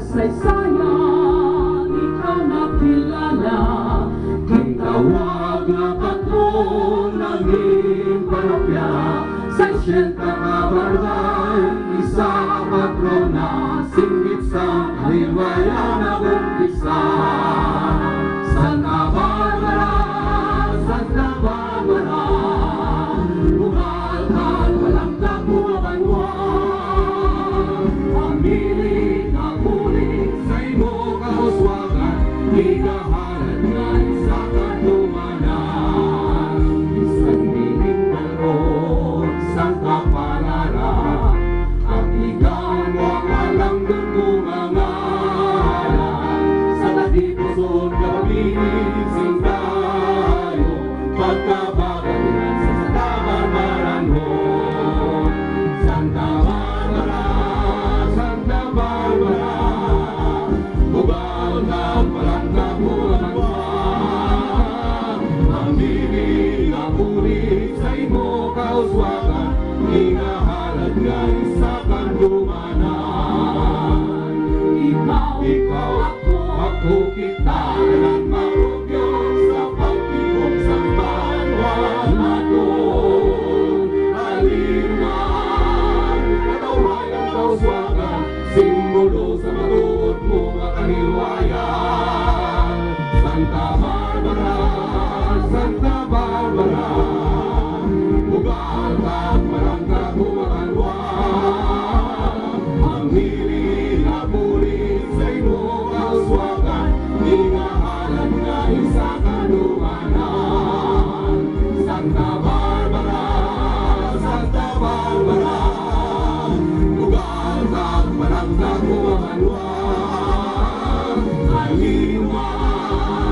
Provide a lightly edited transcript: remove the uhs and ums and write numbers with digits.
kasaysayan, ikaw nakilala. Tawag na patron ng iyong parokya, sa 60 nga barangay, isa ka patrona, singgit sa kaliwayan na umpisa. Santa Barbara, Santa Barbara, bumalkan, walang kapuakanwan. Pamili na kulit sa imo kahuswagan, ikahalan nga isa kanumanan. Isang biging dalot, Santa Palara, at ikaw ang walang dumungangalan. Sa kadipuson kabinising tayo, pagkabagalian sa Santa Maranhon. Santa Barbara, Santa Barbara, bubal na walang kapuakanwan. Ang bibig na pulit sa imo kauswagan, hinahalad nga isa kang dumanan. Ikaw, ako, kita, ng marugyo sa pagtibok sa banwan natin. Aliman, katawagan kauswagan, simbolo sa matuot mo nga kanilwayan. Santa Barbara, Santa Barbara, bugal ka, walang kapuakanwan. Ang hiling na pulit sa imo kauswagan, hinahalad nga isa kanumanan. Santa Barbara, Santa Barbara, bugal ka, walang kapuakanwan. Aliwan,